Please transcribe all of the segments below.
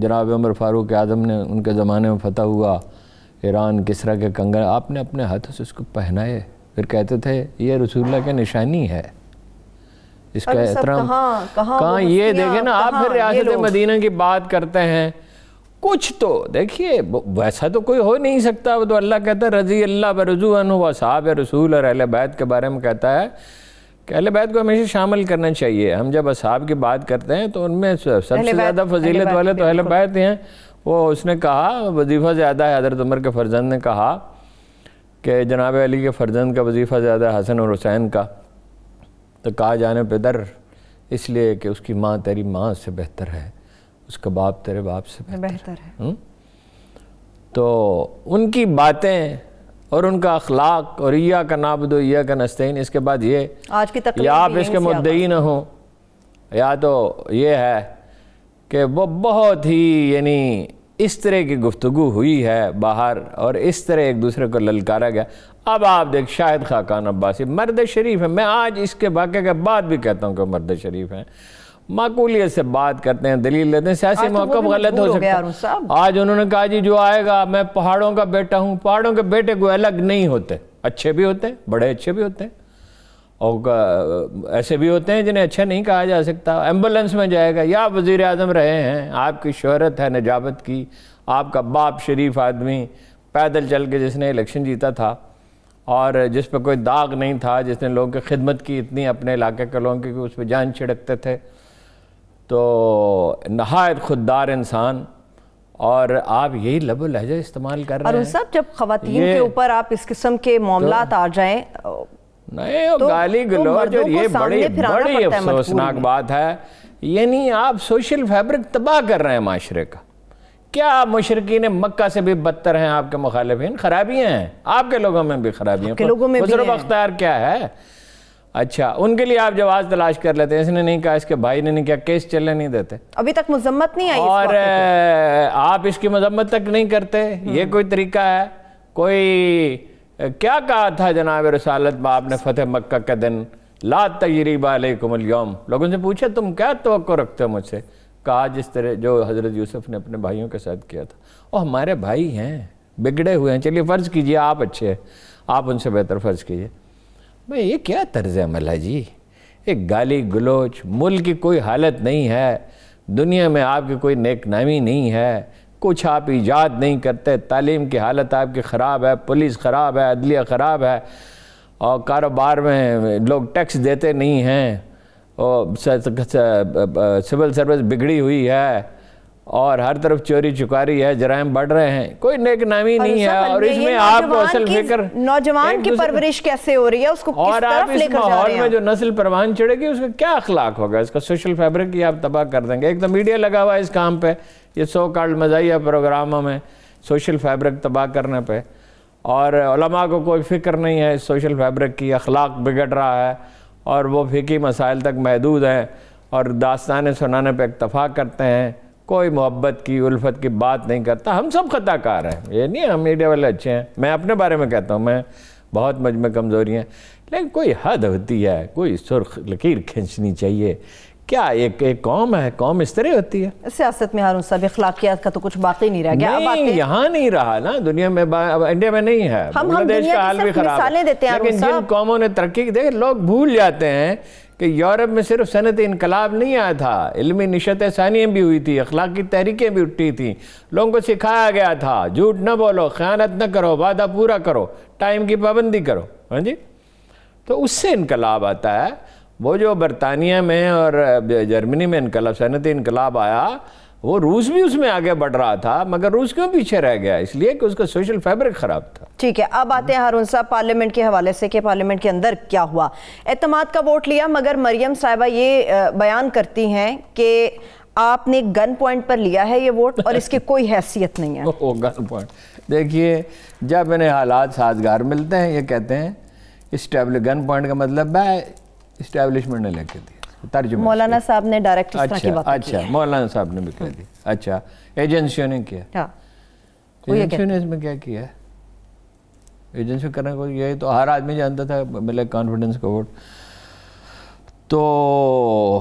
جناب عمر فاروق اعظم نے ان کے زمانے میں فتح ہوا ایران، کسرا کے کنگن آپ نے اپنے ہاتھوں سے اس کو پہنائے، پھر کہتے تھے یہ رسول اللہ کی نشانی ہے، اس کا احترام کہاں یہ دیکھیں نا آپ پھر ریاست مدینہ کی بات کرتے ہیں. کچھ تو دیکھیے ویسا تو کوئی ہو نہیں سکتا، وہ تو اللہ کہتا ہے رضی اللہ برضو عنہ واصحاب رسول، اور اہل بیت کے بارے میں کہتا ہے کہ اہل بیت کو ہمیشہ شامل کرنا چاہیے. ہم جب اصحاب کی بات کرتے ہیں تو ان میں سب سے زیادہ فضیلت والے تو اہل بیت ہیں. وہ اس نے کہا وظیفہ زیادہ ہے، حضرت عمر کے فرزند نے کہا کہ جناب علی کے فرزند کا وظیفہ زیادہ ہے حسن اور حسین کا، تو کہا جانے پدر اس لیے کہ اس کی ماں تیری ماں سے بہتر ہے، اس کا باپ تیرے باپ سے بہتر ہے. تو ان کی باتیں اور ان کا اخلاق اور ایاک نعبد و ایاک نستعین، اس کے بعد یہ یا آپ اس کے مدعی نہ ہوں، یا تو یہ ہے کہ وہ بہت ہی یعنی اس طرح کی گفتگو ہوئی ہے باہر اور اس طرح ایک دوسرے کو للکارا گیا. اب آپ دیکھ شاہد خاقان عباسی مرد شریف ہیں، میں آج اس کے واقعے کے بعد بھی کہتا ہوں کہ مرد شریف ہیں، معقولیت سے بات کرتے ہیں، دلیل لیتے ہیں. سیاسی موقف غلط ہو سکتا ہے. آج انہوں نے کہا جی جو آئے گا میں پہاڑوں کا بیٹا ہوں. پہاڑوں کے بیٹے کوئی الگ نہیں ہوتے، اچھے بھی ہوتے ہیں، بڑے اچھے بھی ہوتے ہیں، اور ایسے بھی ہوتے ہیں جنہیں اچھا نہیں کہا جا سکتا. ایمبولنس میں جائے گا، یا وزیر اعظم رہے ہیں، آپ کی شہرت ہے نجابت کی، آپ کا باپ شریف آدمی پیدل چل کے جس نے الیکشن جیتا تھا اور جس پہ کوئی داغ نہیں تھا، جس نے لوگوں کی خدمت کی اتنی اپنے علاقے کے لوگوں کی کہ اس پہ جان چھڑکتے تھے، تو نہایت خوددار انسان. اور آپ یہی لب و لہجہ استعمال کر رہے ہیں. ارون صاحب جب خواتین کے اوپر آپ اس قسم کے معاملات آ جائیں نہیں، گالی گلوچ، اور یہ بڑی افسوسناک بات ہے. یعنی آپ سوشل فیبرک تباہ کر رہے ہیں معاشرے کا. کیا مشرکین مکہ سے بھی بدتر ہیں آپ کے مخالفین؟ خرابیاں ہیں، آپ کے لوگوں میں بھی خرابیاں ہیں. خسرو بختیار کیا ہے؟ اچھا ان کے لیے آپ جواز تلاش کر لیتے ہیں، اس نے نہیں کہا، اس کے بھائی نے نہیں کیا، کیس چلنے نہیں دیتے، ابھی تک مذمت نہیں آئی، اور آپ اس کی مذمت تک نہیں کرتے. یہ کوئی طریقہ ہے؟ کوئی کیا کہا تھا جناب رسالت میں آپ نے فتح مکہ کے دن، لا تجریب علیکم اليوم؟ لوگوں سے پوچھا تم کیا توقع رکھتے ہو مجھ سے؟ کہا جس طرح جو حضرت یوسف نے اپنے بھائیوں کے ساتھ کیا تھا. اور ہمارے بھائی ہیں، بگڑے ہوئے ہیں، چلیے فرض کیجئے آپ اچھے ہیں، آپ ان سے بہتر فرض کیجئے. بھئی یہ کیا طرز عمل ہے جی؟ ایک گالی گلوچ، ملک کی کوئی حالت نہیں ہے، دنیا میں آپ کی کوئی نیک نامی نہیں ہے، کچھ آپ ایجاد نہیں کرتے، تعلیم کی حالت آپ کی خراب ہے، پولیس خراب ہے، عدلیہ خراب ہے، اور کاروبار میں لوگ ٹیکس دیتے نہیں ہیں، اور سول سروس بگڑی ہوئی ہے، اور ہر طرف چوری چکاری ہے، جرائم بڑھ رہے ہیں، کوئی نیک نامی نہیں ہے. اور اس میں آپ کو اصل فکر نوجوان کی پرورش کیسے ہو رہی ہے، اس کو کس طرف لے کر جا رہے ہیں؟ اور آپ اس ماحول میں جو نسل پروان چڑھے گی اس کا کیا اخلاق ہوگا؟ اس کا سوشل فیبرک ہی آپ تباہ کر دیں گے. ایک تو میڈیا لگا ہوا ہے اس کام پہ، یہ سو کالڈ مزاحیہ پروگراموں میں سوشل فیبرک تباہ کرنے پہ، اور علماء کو کوئی فکر نہیں ہے اس سوشل فیبرک کی. اخلاق بگڑ رہا ہے اور وہ فقہی مسائل تک محدود ہیں اور داستانیں سنانے پہ اکتفا کرتے ہیں، کوئی محبت کی الفت کی بات نہیں کرتا. ہم سب خطا کار ہیں، یہ نہیں ہم میڈیا والے اچھے ہیں، میں اپنے بارے میں کہتا ہوں میں بہت مجھ میں کمزوری ہیں، لیکن کوئی حد ہوتی ہے، کوئی سرخ لکیر کھینچنی چاہیے. کیا ایک قوم ہے، قوم اس طرح ہوتی ہے؟ سیاست میں ہارون صاحب اخلاقیات کا تو کچھ باقی نہیں رہ گیا. نہیں یہاں نہیں رہا نا، دنیا میں، انڈیا میں نہیں ہے، بنگلہ دیش کا حال بھی خراب ہے. لیکن جن قوموں نے ترقی کی، دیکھیں لوگ بھول جاتے ہیں کہ یورپ میں صرف صنعت انقلاب نہیں آیا تھا، علمی نشت ثانیہ بھی ہوئی تھی، اخلاقی تحریکیں بھی اٹھی تھیں، لوگوں کو سکھایا گیا تھا جھوٹ نہ بولو، خیانت نہ کرو، وعدہ پورا کرو، ٹائم کی پابندی کرو. ہاں جی، تو اس سے انقلاب آتا ہے. وہ جو برطانیہ میں اور جرمنی میں انقلاب، صنعتی انقلاب آیا، وہ روس بھی اس میں آگے بڑھ رہا تھا، مگر روس کیوں پیچھے رہ گیا؟ اس لیے کہ اس کا سوشل فیبرک خراب تھا. ٹھیک ہے، اب آتے ہیں ہارون صاحب پارلیمنٹ کے حوالے سے کہ پارلیمنٹ کے اندر کیا ہوا. اعتماد کا ووٹ لیا، مگر مریم صاحبہ یہ بیان کرتی ہیں کہ آپ نے گن پوائنٹ پر لیا ہے یہ ووٹ اور اس کی کوئی حیثیت نہیں ہے. گن پوائنٹ دیکھیے، جب انہیں حالات سازگار ملتے ہیں یہ کہتے ہیں گن پوائنٹ کا مطلب ہے اسٹیبلشمنٹ نے لے کے دیا. ترجمہ مولانا صاحب نے ڈائریکٹ اس طرح کی بات کی ہے. اچھا مولانا صاحب نے بھی کہہ دی. اچھا ایجنسیوں نے کیا؟ ایجنسیوں نے اس میں کیا کیا؟ ایجنسیوں کرنے کو یہ تو ہر آدمی جانتا تھا ملے کانفیڈنس کا ووٹ. تو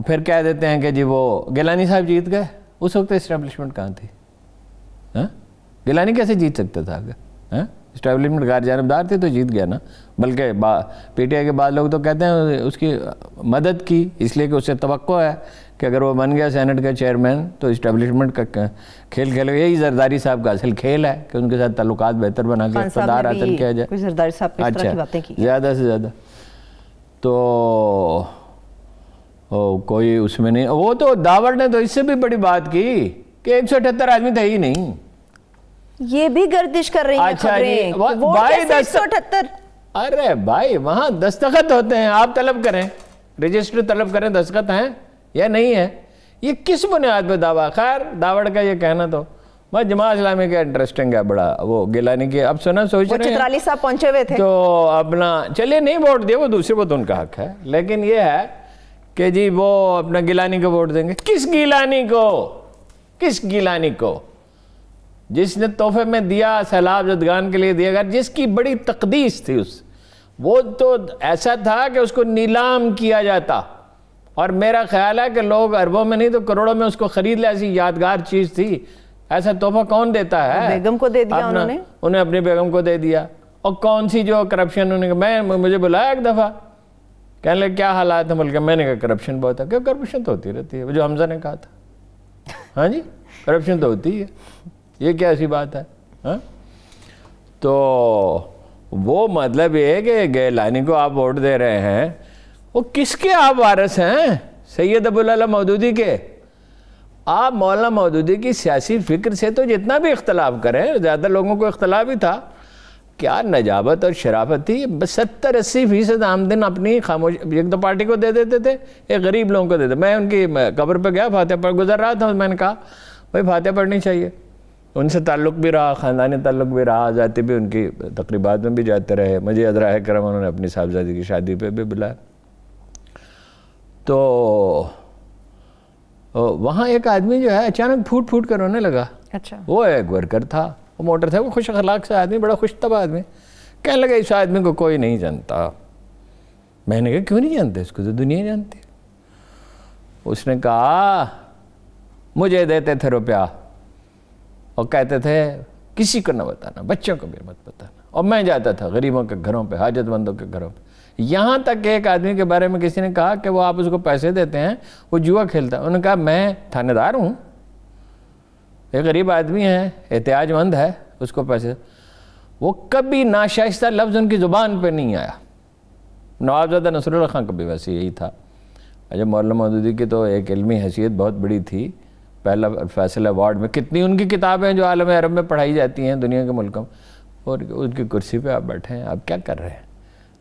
پھر کہہ دیتے ہیں کہ جی وہ گیلانی صاحب جیت گئے، اس وقت اسٹیبلشمنٹ کہاں تھی؟ گیلانی کیسے جیت سکتا تھا آگے؟ اسٹیبلشمنٹ غیر جانبدار تھی تو جیت گیا نا. بلکہ پی ٹی آئی کے بعد لوگ تو کہتے ہیں اس کی مدد کی اس لیے کہ اس سے توقع ہے کہ اگر وہ بن گیا سینٹ کا چیئرمین تو اسٹیبلشمنٹ کا کھیل کھیلے گا. یہی زرداری صاحب کا اصل کھیل ہے کہ ان کے ساتھ تعلقات بہتر بنا کے اقتدار حاصل کیا جائے. زرداری صاحب اس طرح کی باتیں کی زیادہ سے زیادہ تو کوئی اس میں نہیں. وہ تو داوڑ نے تو اس سے بھی بڑی بات کی کہ 178 آدمی تھے ہی نہیں. یہ بھی گردش کر رہی ہیں خبریں ووٹ کیسے 178. ارے بھائی وہاں دستخط ہوتے ہیں, آپ طلب کریں, رجسٹر طلب کریں, دستخط ہیں یا نہیں ہے. یہ کس بنیاد پہ دعویٰ؟ خیر داوڑ کا یہ کہنا تو بس جماعت اسلامی کا انٹرسٹنگ ہے بڑا. وہ گیلانی کے اب سوچ رہے ہیں چترالی صاحب پہنچے ہوئے تھے تو اپنا چلیے نہیں ووٹ دیا, وہ دوسرے وہ تو ان کا حق ہے, لیکن یہ ہے کہ جی وہ اپنا گیلانی کو ووٹ دیں گے. کس گیلانی کو؟ کس گیلانی کو جس نے تحفے میں دیا سیلاب زدگان کے لیے دیا گیا, جس کی بڑی تقدیس تھی وہ تو ایسا تھا کہ اس کو نیلام کیا جاتا, اور میرا خیال ہے کہ لوگ اربوں میں نہیں تو کروڑوں میں اس کو خرید لے. ایسی یادگار چیز تھی. ایسا تحفہ کون دیتا ہے؟ بیگم کو دے دیا انہیں اپنی بیگم کو دے دیا. اور کون سی جو کرپشن مجھے بلایا ایک دفعہ, کہنے لگے کیا حالات ہیں بلکہ میں نے کہا کرپشن بہت ہے. کہ کرپشن تو ہوتی رہتی ہے, جو حمزہ نے کہا تھا. ہاں جی کرپشن تو ہوتی ہے, یہ کیا ایسی بات ہے؟ تو وہ مطلب یہ ہے کہ گیلانی کو آپ ووٹ دے رہے ہیں, وہ کس کے آپ وارث ہیں؟ سید ابوالعلا مودودی کے. آپ مولانا مودودی کی سیاسی فکر سے تو جتنا بھی اختلاف کریں, زیادہ لوگوں کو اختلاف ہی تھا, کیا نجابت اور شرافت تھی. 70-80% آمدن اپنی خاموش ایک تو پارٹی کو دے دیتے تھے, ایک غریب لوگوں کو دیتے. میں ان کی قبر پہ گیا, فاتحہ پڑھ گزر رہا تھا, میں نے کہا بھائی فاتحہ پڑھنی چاہیے. ان سے تعلق بھی رہا, خاندانی تعلق بھی رہا, ذاتی بھی ان کی تقریبات میں بھی جاتے رہے. مجھے ادراہ کرم انہوں نے اپنی صاحبزادی کی شادی پہ بھی بلایا. تو وہاں ایک آدمی جو ہے اچانک پھوٹ پھوٹ کر رونے لگا. اچھا. وہ ایک ورکر تھا, وہ موٹر تھا, وہ خوش اخلاق سے آدمی, بڑا خوش طبع آدمی. کہنے لگا اس آدمی کو کوئی نہیں جانتا. میں نے کہا کیوں نہیں جانتے اس کو, تو دنیا جانتی. اس نے کہا مجھے دیتے تھے روپیہ اور کہتے تھے کسی کو نہ بتانا, بچوں کو بھی مت بتانا, اور میں جاتا تھا غریبوں کے گھروں پہ, حاجت مندوں کے گھروں پہ. یہاں تک کہ ایک آدمی کے بارے میں کسی نے کہا کہ وہ آپ اس کو پیسے دیتے ہیں, وہ جوا کھیلتا ہے. انہوں نے کہا میں تھانے دار ہوں, ایک غریب آدمی ہے, احتیاج مند ہے, اس کو پیسے. وہ کبھی ناشائستہ لفظ ان کی زبان پہ نہیں آیا. نوابزادہ نصر اللہ خان کا بھی ویسے یہی تھا. جب مولانا مودودی کی تو ایک علمی حیثیت بہت بڑی تھی, پہلا فیصل ایوارڈ میں کتنی ان کی کتابیں جو عالم عرب میں پڑھائی جاتی ہیں دنیا کے ملکوں میں, اور ان کی کرسی پہ آپ بیٹھے ہیں, آپ کیا کر رہے ہیں؟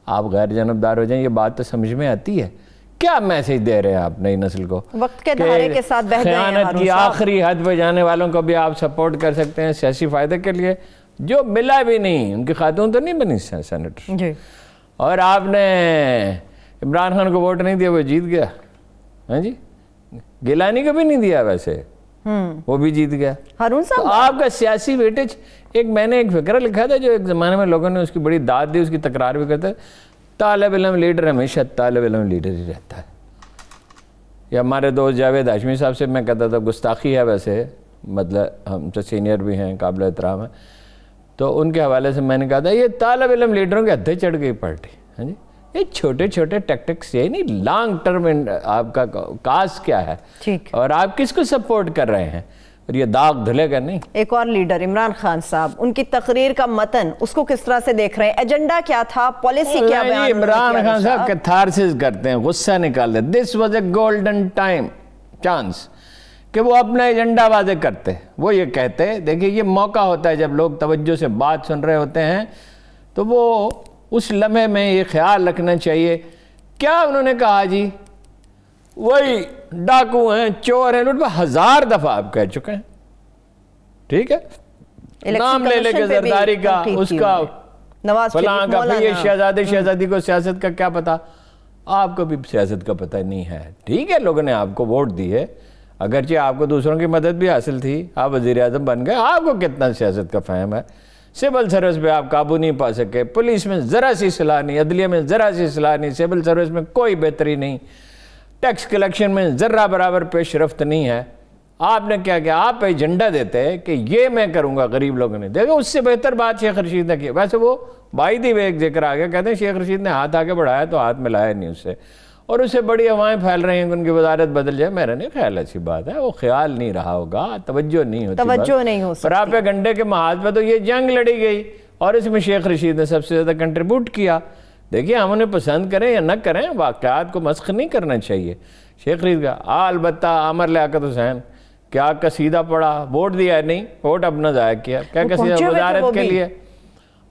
آپ غیر جانبدار ہو جائیں, یہ بات تو سمجھ میں آتی ہے. کیا میسیج دے رہے ہیں آپ نئی نسل کو؟ وقت کے دھارے کے ساتھ بہہ گئے ہیں. خیانت کی آخری حد پہ جانے والوں کو بھی آپ سپورٹ کر سکتے ہیں سیاسی فائدے کے لیے, جو ملا بھی نہیں. ان کی خاتون تو نہیں بنی سینیٹر جی, اور آپ نے عمران خان کو ووٹ نہیں دیا, وہ جیت گیا. ہاں جی, گیلانی کو بھی نہیں دیا ویسے, وہ بھی جیت گیا. ہارون صاحب آپ کا سیاسی ویٹیج, ایک میں نے ایک فقرہ لکھا تھا جو ایک زمانے میں لوگوں نے اس کی بڑی داد دی, اس کی تکرار بھی کرتے, طالب علم لیڈر ہمیشہ طالب علم لیڈر ہی رہتا ہے. یہ ہمارے دوست جاوید ہاشمی صاحب سے میں کہتا تھا, گستاخی ہے ویسے, مطلب ہم سے سینئر بھی ہیں, قابل احترام ہیں, تو ان کے حوالے سے میں نے کہا تھا یہ طالب علم لیڈروں کے ہتھے چڑھ گئی پارٹی. ہاں جی, یہ چھوٹے چھوٹے ٹیکٹکس, یہ نہیں لانگ ٹرم آپ کا کاز کیا ہے اور آپ کس کو سپورٹ کر رہے ہیں, اور یہ داغ دھلے گا نہیں. ایک اور لیڈر عمران خان صاحب, ان کی تقریر کا متن, اس کو کس طرح سے دیکھ رہے ہیں؟ ایجنڈا کیا تھا, پالیسی کیا بیان؟ عمران خان صاحب کیتھارسس کرتے ہیں, غصہ نکالتے ہیں. This was a golden time chance کہ وہ اپنا ایجنڈا واضح کرتے. وہ یہ کہتے, دیکھیں یہ موقع ہوتا ہے جب لوگ توجہ سے بات سن رہے ہوتے ہیں, تو وہ اس لمحے میں یہ خیال رکھنا چاہیے. کیا انہوں نے کہا جی, وہی ڈاکو ہیں, چور ہیں, لوٹ پہ 1000 دفعہ آپ کہہ چکے ہیں. ٹھیک ہے, نام لے لے کے زرداری کا, اس کا فلاں کا, پھر یہ شہزادی کو سیاست کا کیا پتا. آپ کو بھی سیاست کا پتہ نہیں ہے. ٹھیک ہے, لوگوں نے آپ کو ووٹ دی ہے, اگرچہ آپ کو دوسروں کی مدد بھی حاصل تھی, آپ وزیر اعظم بن گئے, آپ کو کتنا سیاست کا فہم ہے. سول سروس پہ آپ قابو نہیں پا سکے, پولیس میں ذرا سی اصلاح نہیں, عدلیہ میں ذرا سی اصلاح نہیں, سول سروس میں کوئی بہتری نہیں, ٹیکس کلیکشن میں ذرہ برابر پیش رفت نہیں ہے. آپ نے کیا کیا؟ آپ ایجنڈا دیتے کہ یہ میں کروں گا غریب لوگوں نے. دیکھو اس سے بہتر بات شیخ رشید نے کی. ویسے وہ بائی دی وے ایک ذکر آ گیا, کہتے ہیں شیخ رشید نے ہاتھ آگے بڑھایا تو ہاتھ ملایا نہیں اس سے, اور اس سے بڑی ہوائیں پھیل رہی ہیں کہ ان کی وزارت بدل جائے. میرا نہیں خیال ایسی بات ہے, وہ خیال نہیں رہا ہوگا, توجہ نہیں ہوتی, توجہ نہیں ہو سکتی. پراپے گنڈے کے محاذ پہ تو یہ جنگ لڑی گئی اور اس میں شیخ رشید نے سب سے زیادہ کنٹریبیوٹ کیا. دیکھیے ہم انہیں پسند کریں یا نہ کریں, واقعات کو مسخ نہیں کرنا چاہیے. شیخ رشید کا البتہ عامر لیاقت حسین کیا قصیدہ پڑھا, ووٹ دیا نہیں, ووٹ اپنا ضائع کیا, کیا قصیدہ وزارت کے لیے.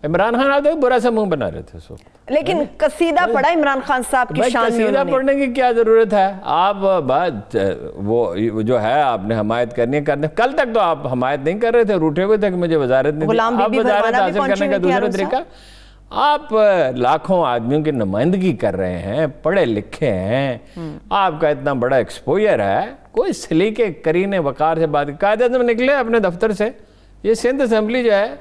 عمران خان آپ برا سا منہ بنا رہے تھے اس وقت, لیکن قصیدہ پڑھا عمران خان صاحب کی شان میں. قصیدہ پڑھنے کی کیا ضرورت ہے؟ آپ بات وہ جو ہے آپ نے حمایت کرنی ہے. کل تک تو آپ حمایت نہیں کر رہے تھے, روٹے ہوئے تھے کہ مجھے وزارت نہیں دی. اب وزارت حاصل کرنے کا دوسرا طریقہ, آپ لاکھوں آدمیوں کی نمائندگی کر رہے ہیں, پڑھے لکھے ہیں, آپ کا اتنا بڑا ایکسپوجر ہے, کوئی سلیقے کرینے وقار سے بات. قائد اعظم نکلے اپنے دفتر سے, یہ سندھ اسمبلی جو ہے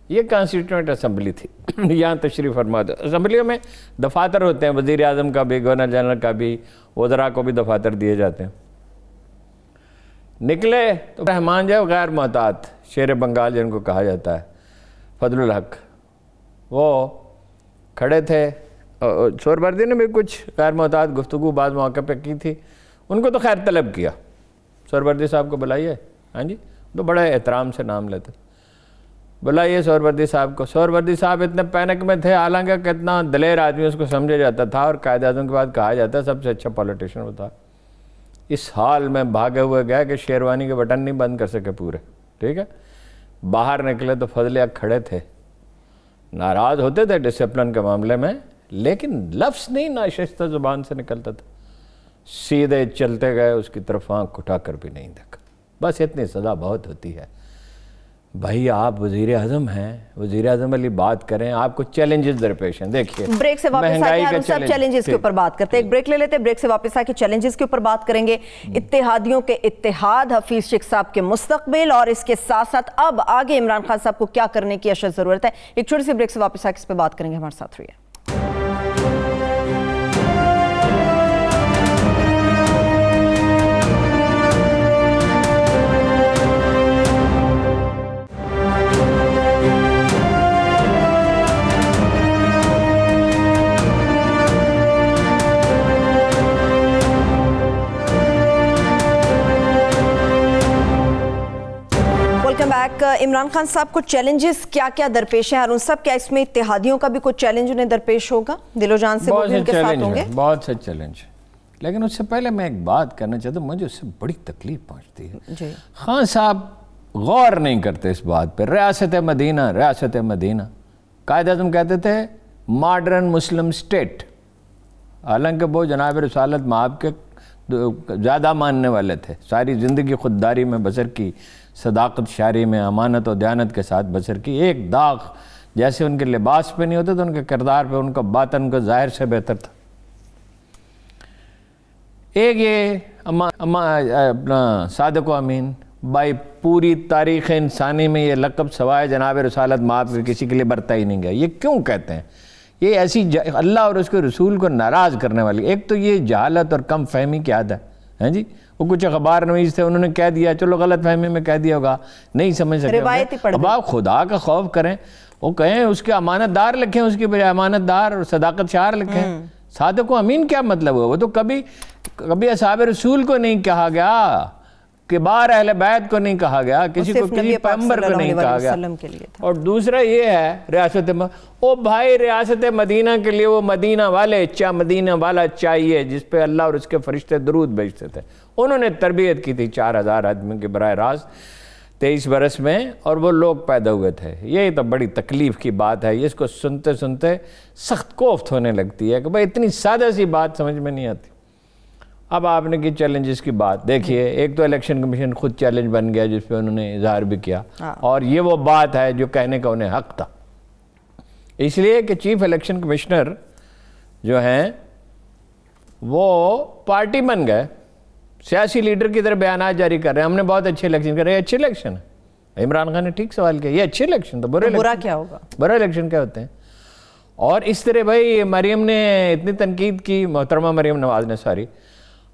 یہ کانسٹیٹیوئنٹ اسمبلی تھی, یہاں تشریف فرما دو. اسمبلیوں میں دفاتر ہوتے ہیں, وزیر اعظم کا بھی, گورنر جنرل کا بھی, وزراء کو بھی دفاتر دیے جاتے ہیں. نکلے تو رحمان جو غیر محتاط, شیر بنگال جن کو کہا جاتا ہے, فضل الحق, وہ کھڑے تھے. سہروردی نے بھی کچھ غیر محتاط گفتگو بعض موقع پہ کی تھی, ان کو تو خیر طلب کیا. سہروردی صاحب کو بلائیے, ہاں جی, تو بڑے احترام سے نام لیتے, بلائیے سہروردی صاحب کو. سہروردی صاحب اتنے پینک میں تھے, حالانکہ کتنا دلیر آدمی اس کو سمجھا جاتا تھا, اور قائد اعظم کے بعد کہا جاتا ہے سب سے اچھا پولیٹیشین ہوتا. اس حال میں بھاگے ہوئے گئے کہ شیروانی کے بٹن نہیں بند کر سکے پورے, ٹھیک ہے. باہر نکلے تو فضل حق کھڑے تھے, ناراض ہوتے تھے ڈسپلن کے معاملے میں, لیکن لفظ نہیں ناشستہ زبان سے نکلتا تھا. سیدھے چلتے گئے, اس کی طرف آنکھ اٹھا کر بھی نہیں دیکھا. بس اتنی سزا بہت ہوتی ہے. بھائی آپ وزیر اعظم ہیں, وزیر اعظم والی بات کریں, آپ کو چیلنجز درپیش ہیں. دیکھیے بریک سے واپس آ کے ہم سب چیلنجز کے اوپر بات کرتے ہیں. ایک بریک لے لیتے ہیں, بریک سے واپس آ کے چیلنجز کے اوپر بات کریں گے. اتحادیوں کے اتحاد, حفیظ شیخ صاحب کے مستقبل, اور اس کے ساتھ ساتھ اب آگے عمران خان صاحب کو کیا کرنے کی اشد ضرورت ہے. ایک چھوٹی سی بریک سے واپس آ کے اس پہ بات کریں گے. ہمارے ساتھ رہیے. عمران خان صاحب کو چیلنجز کیا کیا درپیش ہیں؟ ہارون صاحب, کیا اس میں اتحادیوں کا بھی کچھ چیلنج انہیں درپیش ہوگا؟ دل و جان سے وہ بھی ان کے ساتھ ہوں گے. بہت سے چیلنج, لیکن اس سے پہلے میں ایک بات کرنا چاہتا ہوں, مجھے اس سے بڑی تکلیف پہنچتی ہے. خان صاحب غور نہیں کرتے اس بات پہ. ریاست مدینہ, ریاست مدینہ, قائد اعظم کہتے تھے ماڈرن مسلم اسٹیٹ, حالانکہ وہ جناب رسالت مآب کے زیادہ ماننے والے تھے. ساری زندگی خودداری میں بسر کی, صداقت شاعری میں, امانت و دیانت کے ساتھ بسر کی. ایک داغ جیسے ان کے لباس پہ نہیں ہوتے تو ان کے کردار پہ ان کا باطن کا ظاہر سے بہتر تھا. ایک یہ اپنا صادق و امین, بائی پوری تاریخ انسانی میں یہ لقب سوائے جناب رسالت مآب کے کسی کے لیے برتا ہی نہیں گیا. یہ کیوں کہتے ہیں؟ یہ ایسی اللہ اور اس کے رسول کو ناراض کرنے والی, ایک تو یہ جہالت اور کم فہمی کی عادت ہے. ہاں جی, وہ کچھ اخبار نویس تھے, انہوں نے کہہ دیا, چلو غلط فہمی میں کہہ دیا ہوگا, نہیں سمجھ سکتے. اب آپ خدا کا خوف کریں, وہ کہیں اس کے امانت دار لکھیں, اس کی بجائے امانت دار اور صداقت شعار لکھیں. صادق و امین کیا مطلب ہوا؟ وہ تو کبھی اصحاب رسول کو نہیں کہا گیا, کبار اہل بیت کو نہیں کہا گیا, کسی پیغمبر کو نہیں کہا گیا. اور دوسرا یہ ہے ریاست, او بھائی ریاست مدینہ کے لیے وہ مدینہ والے مدینہ والا چاہیے جس پہ اللہ اور اس کے فرشتے درود بھیجتے تھے. انہوں نے تربیت کی تھی 4000 آدمیوں کے براہ راست 23 برس میں, اور وہ لوگ پیدا ہوئے تھے. یہی تو بڑی تکلیف کی بات ہے. اس کو سنتے سنتے سخت کوفت ہونے لگتی ہے کہ بھائی اتنی سادہ سی بات سمجھ میں نہیں آتی. اب آپ نے کی چیلنجز کی بات, دیکھیے ایک تو الیکشن کمیشن خود چیلنج بن گیا جس پہ انہوں نے اظہار بھی کیا, اور یہ وہ بات ہے جو کہنے کا انہیں حق تھا, اس لیے کہ چیف الیکشن کمشنر جو ہیں وہ پارٹی بن گئے, سیاسی لیڈر کی طرح بیانات جاری کر رہے ہیں, ہم نے بہت اچھے الیکشن کر رہے ہیں. اچھے الیکشن ہے, عمران خان نے ٹھیک سوال کیا, یہ اچھے الیکشن تو برا کیا ہوگا؟ برا الیکشن کیا ہوتے ہیں؟ اور اس طرح بھائی مریم نے اتنی تنقید کی, محترمہ مریم نواز نے,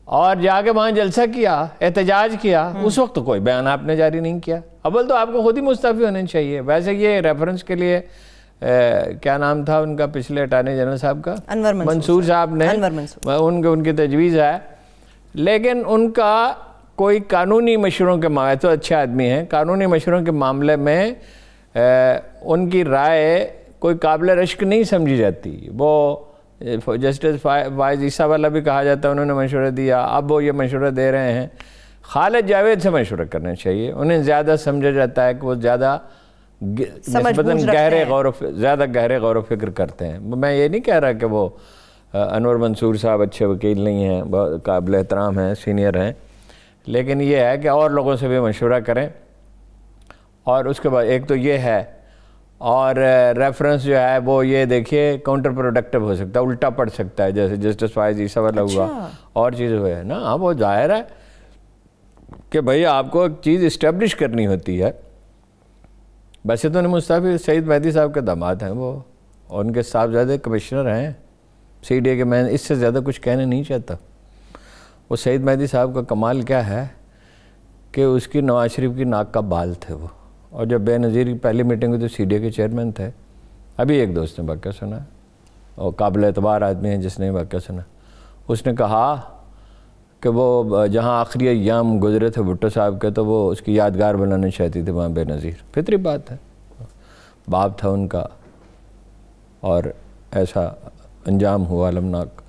اور جا کے وہاں جلسہ کیا، احتجاج کیا، اس وقت کوئی بیان آپ نے جاری نہیں کیا. اول تو آپ کو خود ہی مستعفی ہونے چاہیے. ویسے یہ ریفرنس کے لیے کیا نام تھا ان کا پچھلے اٹارنی جنرل صاحب کا، منصور صاحب نے، ان کی تجویز ہے. لیکن ان کا کوئی قانونی مشوروں کے معاملے، تو اچھے آدمی ہیں، قانونی مشوروں کے معاملے میں ان کی رائے کوئی قابل رشک نہیں سمجھی جاتی. وہ جسٹس فائز عیسیٰ والا بھی کہا جاتا ہے، انہوں نے مشورہ دیا، اب وہ یہ مشورہ دے رہے ہیں. خالد جاوید سے مشورہ کرنا چاہیے، انہیں زیادہ سمجھا جاتا ہے کہ وہ زیادہ نسبتاً زیادہ گہرے غور و فکر کرتے ہیں. میں یہ نہیں کہہ رہا کہ وہ انور منصور صاحب اچھے وکیل نہیں ہیں، بہت قابل احترام ہیں، سینئر ہیں، لیکن یہ ہے کہ اور لوگوں سے بھی مشورہ کریں. اور اس کے بعد ایک تو یہ ہے، اور ریفرنس جو ہے وہ یہ دیکھیے کاؤنٹر پروڈکٹیو ہو سکتا ہے، الٹا پڑ سکتا ہے، جیسے جسٹس فائز عیسیٰ والا ہوا اور چیز ہوئے نا. ہاں وہ ظاہر ہے کہ بھئی آپ کو ایک چیز اسٹیبلش کرنی ہوتی ہے. ویسے تو انہیں مستعفی سعید مہدی صاحب کے داماد ہیں وہ، اور ان کے صاحبزادے کمشنر ہیں سی ڈی اے کے. میں اس سے زیادہ کچھ کہنا نہیں چاہتا. وہ سعید مہدی صاحب کا کمال کیا ہے کہ اس کی نواز شریف کی ناک کا بال تھے وہ، اور جب بے نظیر کی پہلی میٹنگ ہوئی تو سی ڈی اے کے چیئرمین تھے. ابھی ایک دوست نے واقعہ سنا، اور قابل اعتبار آدمی ہے جس نے واقعہ سنا. اس نے کہا کہ وہ جہاں آخری ایام گزرے تھے بھٹو صاحب کے تو وہ اس کی یادگار بنانا چاہتی تھی وہاں بے نظیر. فطری بات ہے، باپ تھا ان کا، اور ایسا انجام ہوا المناک.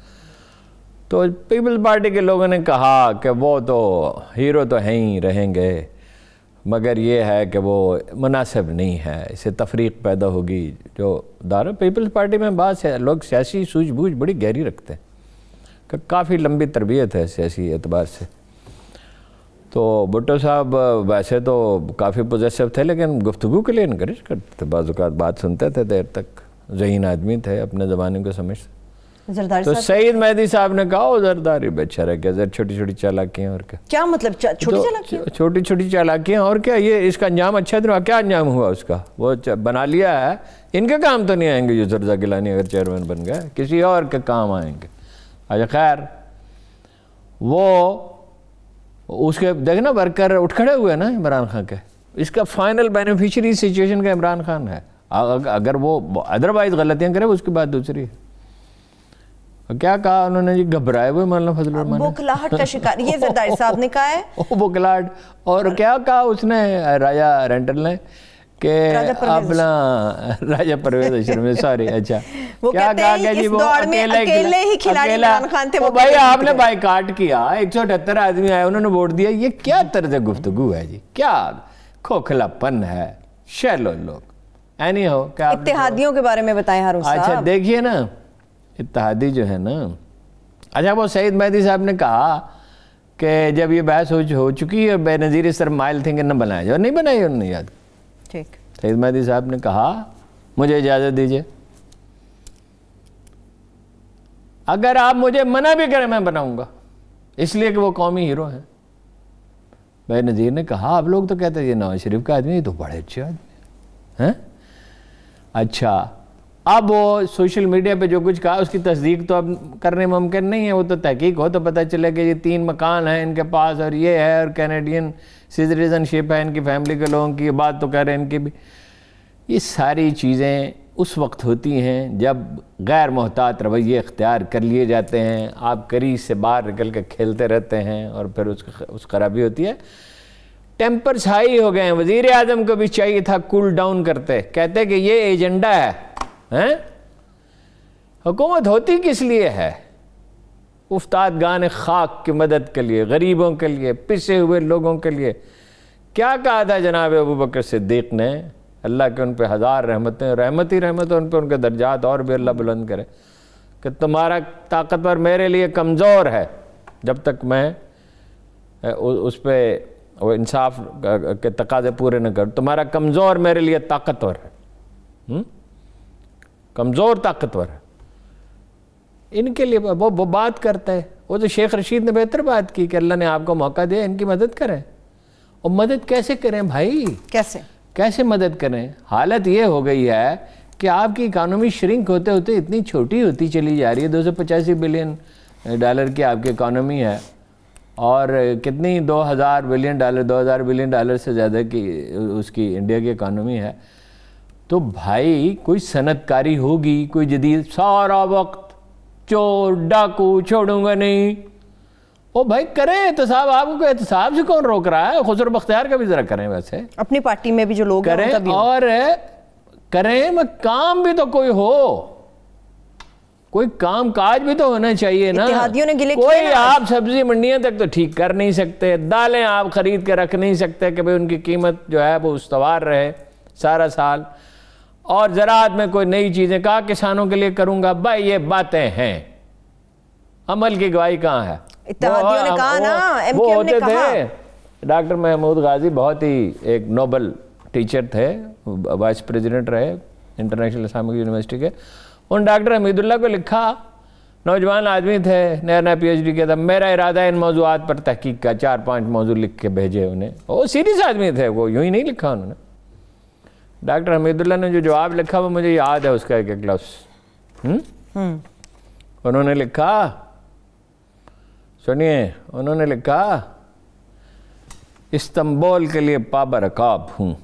تو پیپلز پارٹی کے لوگوں نے کہا کہ وہ تو ہیرو تو ہیں ہی رہیں گے، مگر یہ ہے کہ وہ مناسب نہیں ہے، اسے تفریق پیدا ہوگی. جو دارہ پیپلز پارٹی میں بعض لوگ سیاسی سوجھ بوجھ بڑی گہری رکھتے ہیں، کہ کافی لمبی تربیت ہے سیاسی اعتبار سے. تو بھٹو صاحب ویسے تو کافی پوزیسو تھے، لیکن گفتگو کے لیے انکریج کرتے تھے. بعض اوقات بات سنتے تھے دیر تک، ذہین آدمی تھے، اپنے زمانے کو سمجھتے. تو سعید مہدی صاحب نے کہا وہ زرداری بیچارہ کیا چھوٹی چھوٹی چالاکیاں. اور کیا مطلب چھوٹی چالاکیاں؟ چھوٹی چھوٹی چالاکیاں. اور کیا یہ اس کا انجام اچھا تھا؟ کیا انجام ہوا اس کا؟ وہ بنا لیا ہے. ان کے کام تو نہیں آئیں گے یوسف رضا گیلانی اگر چیئرمین بن گئے، کسی اور کے کام آئیں گے. اچھا خیر، وہ اس کے دیکھنا ورکر اٹھ کھڑے ہوئے نا عمران خان کے. اس کا فائنل بینیفیشری سچویشن کا عمران خان ہے. اگر وہ ادروائز غلطیاں کرے اس کی بات دوسری ہے. کیا کہا انہوں نے جی؟ گھبرائے ہوئے مولانا فضل الرحمان، بوکھلاہٹ کا شکار، یہ زرداری صاحب نے کہا ہے. بوکھلاہٹ. اور کیا کہا اس نے راجہ رینٹل نے کہ اپنا راجہ پرویز اشرف، سوری اچھا کیا کہا کہ جی وہ اکیلے ہی کھلاڑی عمران خان تھے. بھائی آپ نے بائیکاٹ کیا، 178 آدمی آئے، انہوں نے ووٹ دیا. یہ کیا طرز گفتگو ہے جی؟ کیا کھوکھلا پن ہے، شیلو لوگ. اینی ہو کیا اتحادیوں کے بارے میں بتائیں ہارون صاحب. اچھا دیکھیے نا، اتحادی جو ہے نا، اچھا وہ سعید مہدی صاحب نے کہا کہ جب یہ بحث ہو چکی ہے بے نظیر اس طرح مائل تھنکر نہ بنایا جائے. نہیں بنائی انہوں نے. یاد ٹھیک، سعید مہدی صاحب نے کہا مجھے اجازت دیجئے، اگر آپ مجھے منع بھی کریں میں بناؤں گا، اس لیے کہ وہ قومی ہیرو ہیں. بے نظیر نے کہا آپ لوگ تو کہتے ہیں یہ نواز شریف کا آدمی، یہ تو بڑے اچھے آدمی ہیں. اچھا اب وہ سوشل میڈیا پہ جو کچھ کہا اس کی تصدیق تو اب کرنے ممکن نہیں ہے. وہ تو تحقیق ہو تو پتہ چلے کہ یہ 3 مکان ہیں ان کے پاس، اور یہ ہے، اور کینیڈین سٹیزن شپ ہے ان کی فیملی کے لوگوں کی. بات تو کہہ رہے ہیں ان کی بھی. یہ ساری چیزیں اس وقت ہوتی ہیں جب غیر محتاط رویے اختیار کر لیے جاتے ہیں. آپ کریز سے باہر نکل کے کھیلتے رہتے ہیں اور پھر اس خرابی ہوتی ہے. ٹیمپرز ہائی ہو گئے ہیں. وزیر اعظم کو بھی چاہیے تھا کول ڈاؤن کرتے، کہتے کہ یہ ایجنڈا ہے. حکومت ہوتی کس لیے ہے؟ افتادگان خاک کی مدد کے لیے، غریبوں کے لیے، پسے ہوئے لوگوں کے لیے. کیا کہا تھا جناب ابوبکر صدیق نے؟ اللہ کے ان پہ 1000 رحمتیں، رحمت ہی رحمت ان پہ، ان کے درجات اور بھی اللہ بلند کرے، کہ تمہارا طاقتور میرے لیے کمزور ہے جب تک میں اس پہ وہ انصاف کے تقاضے پورے نہ کروں. تمہارا کمزور میرے لیے طاقتور ہے، کمزور طاقتور ہے. ان کے لیے وہ بات کرتا ہے. وہ تو شیخ رشید نے بہتر بات کی کہ اللہ نے آپ کو موقع دیا، ان کی مدد کریں. اور مدد کیسے کریں بھائی؟ کیسے مدد کریں؟ حالت یہ ہو گئی ہے کہ آپ کی اکانومی شرنک ہوتے ہوتے اتنی چھوٹی ہوتی چلی جا رہی ہے. $285 بلین کی آپ کی اکانومی ہے، اور کتنی 2000 بلین ڈالر سے زیادہ کی اس کی انڈیا کی اکانومی ہے. تو بھائی کوئی صنعت کاری ہوگی, کوئی جدید, سارا وقت چور ڈاکو چھوڑوں گا نہیں. او بھائی کریں احتساب, آپ کو احتساب سے کون روک رہا ہے؟ خسرو بختیار کا بھی ذرا کریں, ویسے اپنی پارٹی میں بھی جو لوگ کریں اور کریں, کام بھی تو کوئی ہو, کوئی کام کاج بھی تو ہونا چاہیے نا. اتحادیوں نے گلے کوئی آپ سبزی منڈیاں تک تو ٹھیک کر نہیں سکتے, دالیں آپ خرید کے رکھ نہیں سکتے کہ بھئی ان کی قیمت جو ہے وہ استوار رہے سارا سال, اور زراعت میں کوئی نئی چیزیں کہا کسانوں کے لیے کروں گا. بھائی یہ باتیں ہیں, عمل کی گواہی کہاں ہے؟ اتحادیوں نے کہا نا, ایم وہ کیو ایم نے ہوتے کہا. تھے ڈاکٹر محمود غازی, بہت ہی ایک نوبل ٹیچر تھے, وائس پریزیڈنٹ رہے انٹرنیشنل اسلامک یونیورسٹی کے. ان ڈاکٹر حمید اللہ کو لکھا, نوجوان آدمی تھے, نیا نیا پی ایچ ڈی کیا تھا, میرا ارادہ ہے ان موضوعات پر تحقیق کا. 4-5 موضوع لکھ کے بھیجے انہیں. وہ سیریس آدمی تھے, وہ یوں ہی نہیں لکھا انہوں نے. ڈاکٹر حمید اللہ نے جو جواب لکھا وہ مجھے یاد ہے اس کا ایک لفظ. انہوں نے لکھا, سنیے, انہوں نے لکھا استنبول کے لیے پابرکاب ہوں.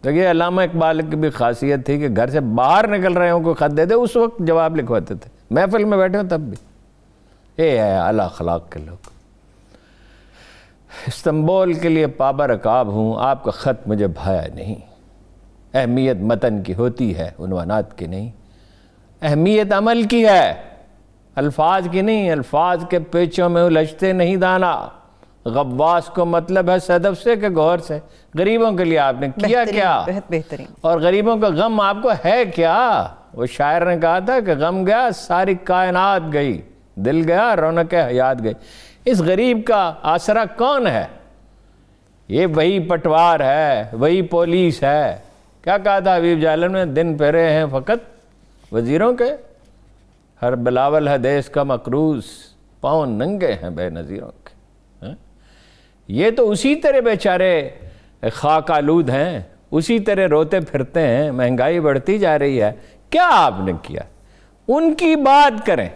دیکھیے علامہ اقبال کی بھی خاصیت تھی کہ گھر سے باہر نکل رہے ہوں کوئی خط دے دے اس وقت جواب لکھواتے تھے, محفل میں بیٹھے ہوں تب بھی. یہ ہے اعلیٰ اخلاق کے لوگ. استنبول کے لیے پابرکاب ہوں, آپ کا خط مجھے بھایا نہیں. اہمیت متن کی ہوتی ہے, عنوانات کی نہیں. اہمیت عمل کی ہے, الفاظ کی نہیں. الفاظ کے پیچوں میں الجھتے نہیں دانا. غواص کو مطلب ہے صدف سے کہ گوہر سے. غریبوں کے لیے آپ نے کیا کیا, بہترین, اور غریبوں کا غم آپ کو ہے کیا؟ وہ شاعر نے کہا تھا کہ غم گیا ساری کائنات گئی, دل گیا رونق حیات گئی. اس غریب کا آسرا کون ہے؟ یہ وہی پٹوار ہے, وہی پولیس ہے. کیا کہا تھا حبیب جالن نے؟ دن پھیرے ہیں فقط وزیروں کے, ہر بلاول ہے دیس کا مقروض, پاؤں ننگے ہیں بے نظیروں کے. یہ تو اسی طرح بیچارے خاک آلود ہیں, اسی طرح روتے پھرتے ہیں. مہنگائی بڑھتی جا رہی ہے. کیا آپ نے کیا؟ ان کی بات کریں,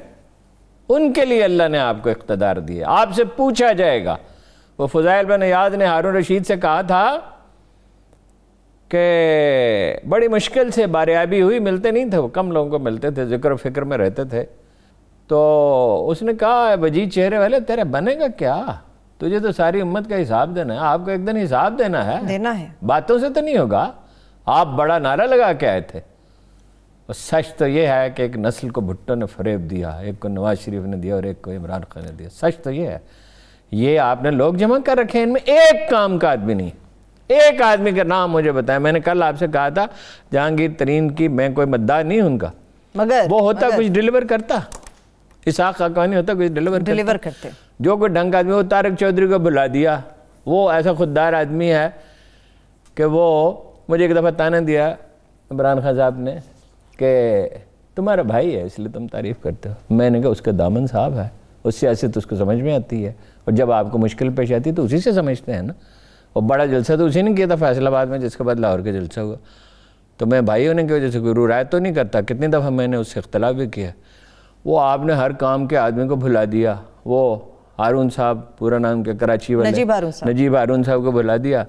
ان کے لیے اللہ نے آپ کو اقتدار دیا. آپ سے پوچھا جائے گا. وہ فضائل بن عیاض نے ہارون رشید سے کہا تھا کہ بڑی مشکل سے باریابی ہوئی, ملتے نہیں تھے وہ, کم لوگوں کو ملتے تھے, ذکر و فکر میں رہتے تھے. تو اس نے کہا وجی چہرے والے تیرے بنے گا کیا؟ تجھے تو ساری امت کا حساب دینا ہے, آپ کو ایک دن حساب دینا ہے, باتوں سے تو نہیں ہوگا. آپ بڑا نعرہ لگا کے آئے تھے. اور سچ تو یہ ہے کہ ایک نسل کو بھٹو نے فریب دیا, ایک کو نواز شریف نے دیا اور ایک کو عمران خان نے دیا. سچ تو یہ ہے. یہ آپ نے لوگ جمع کر رکھے, ان میں ایک کام کا آدمی نہیں. ایک آدمی کا نام مجھے بتائیں. میں نے کل آپ سے کہا تھا جہانگیر ترین کی میں کوئی مداح نہیں ہوں ان کا, مگر وہ ہوتا کچھ ڈیلیور کرتا. اسحاق خاقانی ہوتا کچھ ڈیلیور کرتے. جو کوئی ڈھنگ آدمی, وہ طارق چودھری کو بلا دیا. وہ ایسا خوددار آدمی ہے کہ وہ مجھے ایک دفعہ تانا دیا عمران خان صاحب نے کہ تمہارا بھائی ہے اس لیے تم تعریف کرتے ہو. میں نے کہا اس کا دامن صاحب ہے, اس سیاست اس کو سمجھ میں آتی ہے, اور جب آپ کو مشکل پیش آتی ہے تو اسی سے سمجھتے ہیں نا. اور بڑا جلسہ تو اسی نے کیا تھا فیصل آباد میں, جس کے بعد لاہور کا جلسہ ہوا. تو میں بھائی ہونے کی وجہ سے کوئی رعایت تو نہیں کرتا. کتنی دفعہ میں نے اس سے اختلاف بھی کیا. وہ آپ نے ہر کام کے آدمی کو بھلا دیا. وہ ہارون صاحب, پورا نام کے کراچی والے نجیب ہارون صاحب کو بھلا دیا.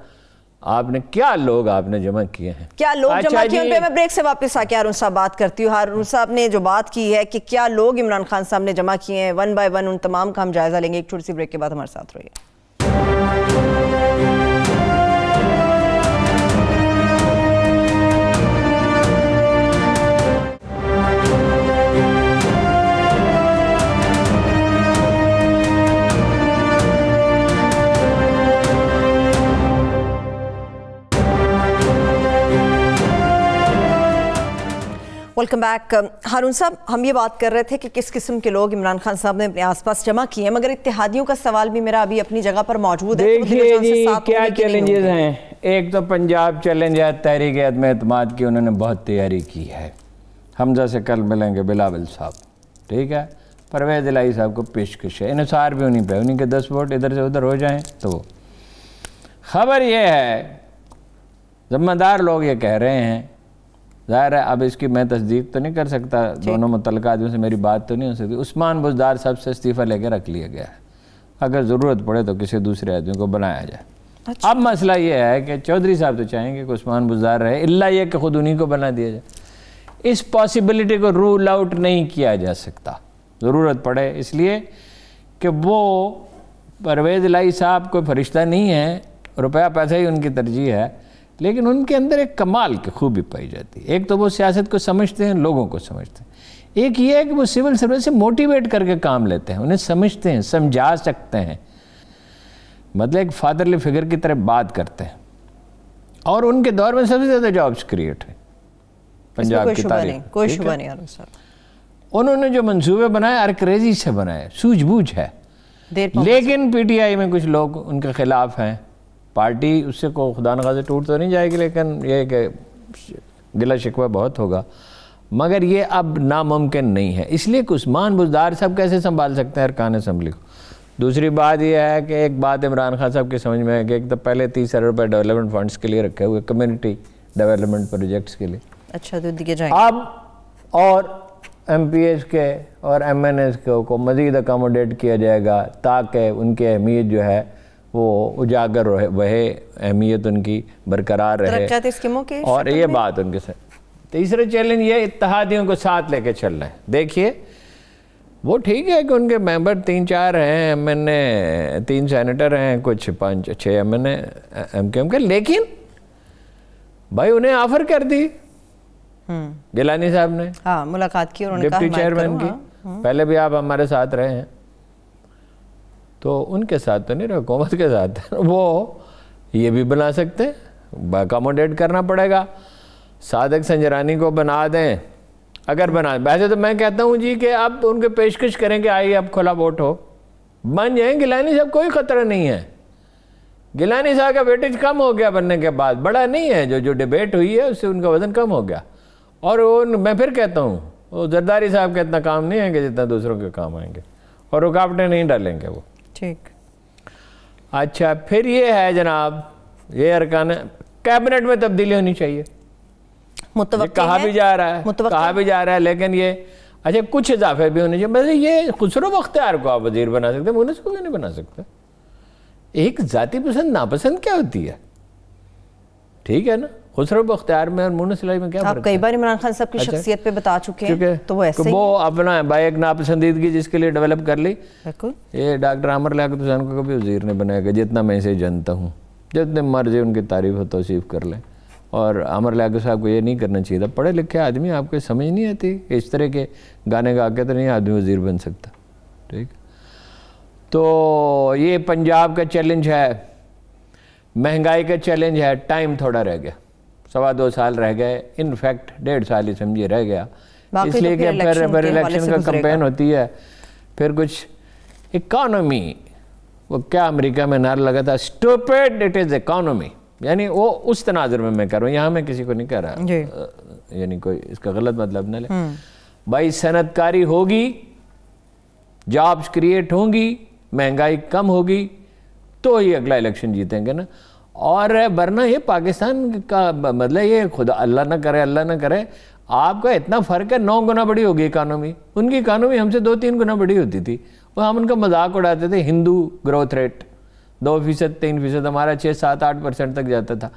آپ نے کیا لوگ آپ نے جمع کیے ہیں, کیا لوگ جمع کیے. ان پہ میں بریک سے واپس آ کے ہارون صاحب بات کرتی ہوں. ہارون صاحب نے جو بات کی ہے کہ کیا لوگ عمران خان صاحب نے جمع کیے ہیں, 1 بائی 1 ان تمام کا ہم جائزہ لیں گے. ایک چھوٹی سی بریک کے بعد ہمارے ساتھ رہیے. Welcome back. ہارون صاحب, ہم یہ بات کر رہے تھے کہ کس قسم کے لوگ عمران خان صاحب نے اپنے آس پاس جمع کیے ہیں, مگر اتحادیوں کا سوال بھی میرا ابھی اپنی جگہ پر موجود ہے. دیکھیے جی کیا چیلنجز ہیں. ایک تو پنجاب چیلنج ہے, تحریک عدم اعتماد کی انہوں نے بہت تیاری کی ہے. حمزہ سے کل ملیں گے, بلاول صاحب, ٹھیک ہے, پرویز الہی صاحب کو پیشکش ہے. انحصار بھی انہیں پہ, انہیں کے 10 ووٹ ادھر سے ادھر ہو جائیں تو. خبر یہ ہے ذمہ دار لوگ یہ کہہ رہے ہیں, ظاہر ہے اب اس کی میں تصدیق تو نہیں کر سکتا, دونوں متعلقہ آدمیوں سے میری بات تو نہیں ہو سکتی. عثمان بزدار صاحب سے استعفیٰ لے کے رکھ لیا گیا ہے, اگر ضرورت پڑے تو کسی دوسرے آدمی کو بنایا جائے. اب مسئلہ یہ ہے کہ چودھری صاحب تو چاہیں گے کہ عثمان بزدار رہے، الا یہ کہ خود انہی کو بنا دیا جائے. اس پاسبلٹی کو رول آؤٹ نہیں کیا جا سکتا، ضرورت پڑے، اس لیے کہ وہ پرویز الہی صاحب کوئی فرشتہ نہیں ہے، روپیہ پیسہ ہی ان کی ترجیح ہے، لیکن ان کے اندر ایک کمال کی خوبی پائی جاتی ہے. ایک تو وہ سیاست کو سمجھتے ہیں، لوگوں کو سمجھتے ہیں. ایک یہ ہے کہ وہ سول سروس سے موٹیویٹ کر کے کام لیتے ہیں، انہیں سمجھتے ہیں، سمجھا سکتے ہیں، مطلب ایک فادرلی فگر کی طرح بات کرتے ہیں. اور ان کے دور میں سب سے زیادہ جابز کریٹ ہیں پنجاب کی تاریخ. کوئی شبہ نہیں. انہوں نے جو منصوبے بنائے ارکریزی سے بنائے، سوجھ بوجھ ہے. لیکن پی ٹی آئی میں کچھ لوگ ان کے خلاف ہیں. پارٹی اس سے کو خدا نخواستہ ٹوٹ تو نہیں جائے گی، لیکن یہ کہ گلہ شکوہ بہت ہوگا، مگر یہ اب ناممکن نہیں ہے. اس لیے کہ عثمان بزدار صاحب کیسے سنبھال سکتے ہیں ارکان اسمبلی کو. دوسری بات یہ ہے کہ ایک بات عمران خان صاحب کی سمجھ میں ہے کہ ایک تو پہلے 30 ارب روپے ڈیولپمنٹ فنڈز کے لیے رکھے ہوئے، کمیونٹی ڈیولپمنٹ پروجیکٹس کے لیے. اچھا تو دیے جائیں اب اور ایم پی ایس کے اور ایم این ایس کو مزید اکاموڈیٹ کیا جائے گا تاکہ ان کی اہمیت جو ہے وہ اجاگر رہے، اہمیت ان کی برقرار رہے. اور یہ بات ان کے ساتھ. تیسرا چیلنج یہ اتحادیوں کو ساتھ لے کے چل رہے ہیں. دیکھیے وہ ٹھیک ہے کہ ان کے ممبر 3-4 ہیں، ایم این اے 3 سینیٹر ہیں، کچھ 5-6 M N A M Q M کے، لیکن بھائی انہیں آفر کر دی گیلانی صاحب نے، ملاقات کی اور انہوں نے ڈپٹی چیئرمین کی. پہلے بھی آپ ہمارے ساتھ رہے ہیں، تو ان کے ساتھ تو نہیں رہے، حکومت کے ساتھ. وہ یہ بھی بنا سکتے ہیں، اکاموڈیٹ کرنا پڑے گا. صادق سنجرانی کو بنا دیں اگر بنا. ویسے تو میں کہتا ہوں جی کہ اب ان کے پیشکش کریں کہ آئیے اب کھلا ووٹ ہو، بن جائیں. گیلانی صاحب کوئی خطرہ نہیں ہے. گیلانی صاحب کا ویٹیج کم ہو گیا بننے کے بعد، بڑا نہیں ہے. جو ڈیبیٹ ہوئی ہے اس سے ان کا وزن کم ہو گیا. اور میں پھر کہتا ہوں وہ زرداری صاحب کا اتنا کام نہیں ہے کہ جتنا دوسروں کے کام آئیں گے، اور رکاوٹیں نہیں ڈالیں گے وہ. ٹھیک. اچھا پھر یہ ہے جناب، یہ ارکان کیبنٹ میں تبدیلی ہونی چاہیے. کہا بھی جا رہا ہے لیکن یہ اچھا کچھ اضافے بھی ہونے چاہیے. بس یہ خسرو بختیار کو آپ وزیر بنا سکتے ہیں، مونس کو بھی نہیں بنا سکتے. ایک ذاتی پسند ناپسند کیا ہوتی ہے؟ ٹھیک ہے نا. خسرو بختیار میں اور مونس الہی میں کیا فرق ہے؟ آپ کئی بار عمران خان صاحب کی شخصیت پہ بتا چکے ہیں، تو وہ ایسے ہی وہ اپنا بھائی ایک ناپسندیدگی جس کے لیے ڈیولپ کر لی. یہ ڈاکٹر عامر لیاقت حسین کو کبھی وزیر نے بنایا گا، جتنا میں اسے جانتا ہوں. جتنے مرضی ان کی تعریف و توصیف کر لیں. اور عامر لیاقت صاحب کو یہ نہیں کرنا چاہیے تھا. پڑھے لکھے آدمی، آپ کو سمجھ نہیں آتی کہ اس طرح کے گانے گا کے تو نہیں آدمی وزیر بن سکتا. ٹھیک. تو یہ پنجاب کا چیلنج ہے، مہنگائی کا چیلنج ہے. ٹائم تھوڑا رہ گیا، 2.25 سال رہ گئے. ان فیکٹ 1.5 سال ہی سمجھے رہ گیا. اس لیے کہ پھر الیکشن کا کمپین ہوتی ہے. پھر کچھ اکانومی، وہ کیا امریکہ میں نعرہ لگا تھا، اسٹوپڈ اٹ از اکانومی. یعنی وہ اس تناظر میں کر رہا ہوں، یہاں میں کسی کو نہیں کہہ رہا، یعنی کوئی اس کا غلط مطلب نہ لے. بھائی صنعت کاری ہوگی، جابز کریٹ ہوں گی، مہنگائی کم ہوگی تو ہی اگلا الیکشن جیتیں گے نا. اور ورنہ یہ پاکستان کا مطلب یہ خدا اللہ نہ کرے آپ کا اتنا فرق ہے. 9 گنا بڑی ہوگی اکانومی. ان کی اکانومی ہم سے 2-3 گنا بڑی ہوتی تھی. وہ ہم ان کا مذاق اڑاتے تھے. ہندو گروتھ ریٹ 2%, 3%، ہمارا 6-7-8% تک جاتا تھا.